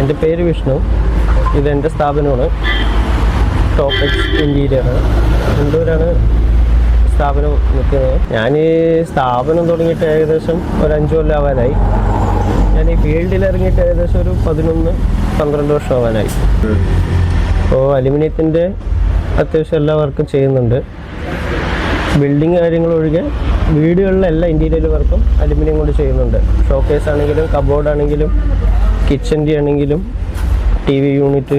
എൻ്റെ പേര് വിഷ്ണു. ഇതെൻ്റെ സ്ഥാപനമാണ്. ടോപ്പെക്സ് ഇൻറ്റീരിയർ കണ്ണൂരാണ് സ്ഥാപനം നിൽക്കുന്നത്. ഞാൻ ഈ സ്ഥാപനം തുടങ്ങിയിട്ട് ഏകദേശം ഒരു 5 കൊല്ലം ആവാനായി. ഞാൻ ഈ ഫീൽഡിൽ ഇറങ്ങിയിട്ട് ഏകദേശം ഒരു 11-12 വർഷം ആവാനായി. അപ്പോൾ അലുമിനിയത്തിൻ്റെ അത്യാവശ്യം എല്ലാ വർക്കും ചെയ്യുന്നുണ്ട്. ബിൽഡിങ് കാര്യങ്ങളൊഴികെ വീടുകളിലെ എല്ലാ ഇൻറ്റീരിയർ വർക്കും അലുമിനിയം കൊണ്ട് ചെയ്യുന്നുണ്ട്. ഷോക്കേസ് ആണെങ്കിലും കബോർഡ് ആണെങ്കിലും കിച്ചൻ്റെ ആണെങ്കിലും TV യൂണിറ്റ്,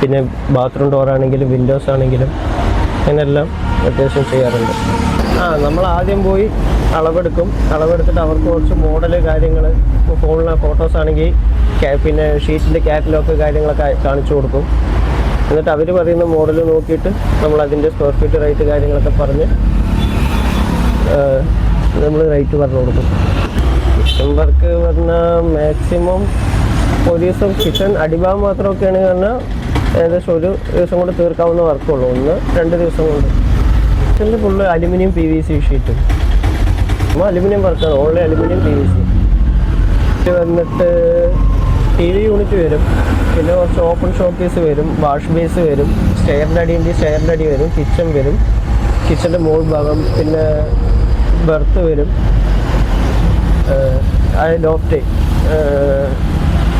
പിന്നെ ബാത്റൂം ഡോർ ആണെങ്കിലും വിൻഡോസ് ആണെങ്കിലും അങ്ങനെല്ലാം അത്യാവശ്യം ചെയ്യാറുണ്ട്. നമ്മൾ ആദ്യം പോയി അളവെടുത്തിട്ട് അവർക്ക് കുറച്ച് മോഡല് കാര്യങ്ങൾ, ഫോണിലെ ഫോട്ടോസ് ആണെങ്കിൽ പിന്നെ ഷീറ്റിൻ്റെ കാറ്റലോഗ് കാര്യങ്ങളൊക്കെ കാണിച്ചു കൊടുക്കും. എന്നിട്ട് അവർ പറയുന്ന മോഡൽ നോക്കിയിട്ട് നമ്മൾ അതിൻ്റെ സ്ക്വയർ ഫീറ്റ് റേറ്റ് കാര്യങ്ങളൊക്കെ പറഞ്ഞ് നമ്മൾ റേറ്റ് പറഞ്ഞു കൊടുക്കും. കിച്ചൺ വർക്ക് പറഞ്ഞാൽ മാക്സിമം ഒരു ദിവസം കിച്ചൺ അടിഭാഗം മാത്രമൊക്കെയാണ് പറഞ്ഞാൽ ഏകദേശം ഒരു ദിവസം കൊണ്ട് തീർക്കാവുന്ന വർക്കുള്ളൂ. 1-2 ദിവസം കൊണ്ട്. കിച്ചണിൽ ഫുള്ള് അലുമിനിയം PVC ഷീറ്റ്. നമ്മൾ അലുമിനിയം വർക്കാണ്, ഓൺലി അലുമിനിയം PVC വന്നിട്ട് TV യൂണിറ്റ് വരും, പിന്നെ കുറച്ച് ഓപ്പൺ ഷോക്കേസ് വരും, വാഷ് ബേസ് വരും, സ്റ്റെയറിൻ്റെ അടി വരും, കിച്ചൺ വരും, കിച്ചൻ്റെ മോൾ ഭാഗം, പിന്നെ ബെർത്ത് വരും, ലോഫ്റ്റ്,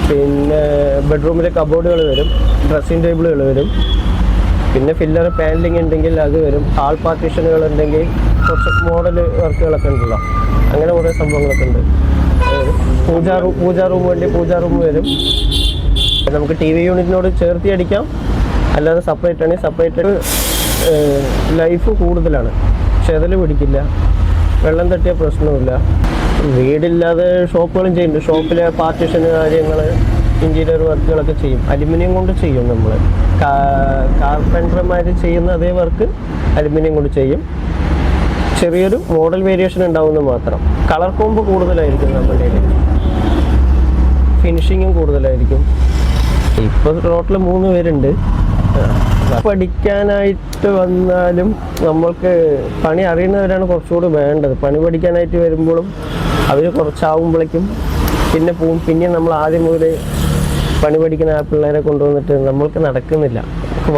പിന്നെ ബെഡ്റൂമിലെ കബോർഡുകൾ വരും, ഡ്രസ്സിംഗ് ടേബിളുകൾ വരും, പിന്നെ ഫില്ലർ പാനലിംഗ് ഉണ്ടെങ്കിൽ അത് വരും, ഹാൾ പാർട്ടീഷനുകൾ ഉണ്ടെങ്കിൽ കുറച്ച് മോഡൽ വർക്കുകളൊക്കെ ഉണ്ടല്ലോ, അങ്ങനെ കുറേ സംഭവങ്ങളൊക്കെ ഉണ്ട്. പൂജാ റൂം വേണ്ടി പൂജാ റൂം വരും. നമുക്ക് TV യൂണിറ്റിനോട് ചേർത്തി അടിക്കാം, അല്ലാതെ സെപ്പറേറ്റ് ആണെങ്കിൽ സെപ്പറേറ്റ്. ലൈഫ് കൂടുതലാണ്, ചെതൽ പിടിക്കില്ല, വെള്ളം തട്ടിയ പ്രശ്നമില്ല. വീടില്ലാതെ ഷോപ്പുകളും ചെയ്യുന്നുണ്ട്. ഷോപ്പിലെ പാർട്ടീഷന് കാര്യങ്ങൾ, ഇൻറ്റീരിയർ വർക്കുകളൊക്കെ ചെയ്യും. അലുമിനിയം കൊണ്ട് ചെയ്യും. നമ്മൾ കാർപ്പൻറ്റർമാർ ചെയ്യുന്ന അതേ വർക്ക് അലുമിനിയം കൊണ്ട് ചെയ്യും. ചെറിയൊരു മോഡൽ വേരിയേഷൻ ഉണ്ടാവുന്ന മാത്രം. കളർ കോമ്പ് കൂടുതലായിരിക്കും നമ്മുടെ ഫിനിഷിങ്ങും കൂടുതലായിരിക്കും. ഇപ്പോൾ ടോട്ടൽ 3 പേരുണ്ട്. പഠിക്കാനായിട്ട് വന്നാലും നമ്മൾക്ക് പണി അറിയുന്നവരാണ് കുറച്ചുകൂടി വേണ്ടത്. പണി പഠിക്കാനായിട്ട് വരുമ്പോഴും അവർ കുറച്ചാവുമ്പോഴേക്കും പിന്നെ പോവും. പിന്നെ നമ്മൾ ആദ്യം മുതൽ പണി പഠിക്കുന്ന പിള്ളേരെ കൊണ്ടുവന്നിട്ട് നമ്മൾക്ക് നടക്കുന്നില്ല.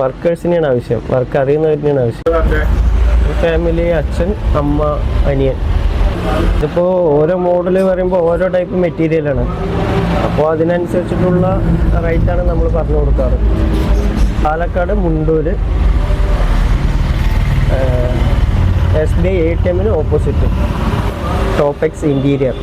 വർക്കേഴ്സിനെയാണ് ആവശ്യം, വർക്ക് അറിയുന്നവരിനെയാണ് ആവശ്യം. ഫാമിലി, അച്ഛൻ, അമ്മ, അനിയൻ. ഇതിപ്പോൾ ഓരോ മോഡൽ പറയുമ്പോൾ ഓരോ ടൈപ്പ് മെറ്റീരിയലാണ്. അപ്പോൾ അതിനനുസരിച്ചിട്ടുള്ള റേറ്റാണ് നമ്മൾ പറഞ്ഞു കൊടുക്കാറ്. Palakkad Mundur SBI ATM opposite Topex interior.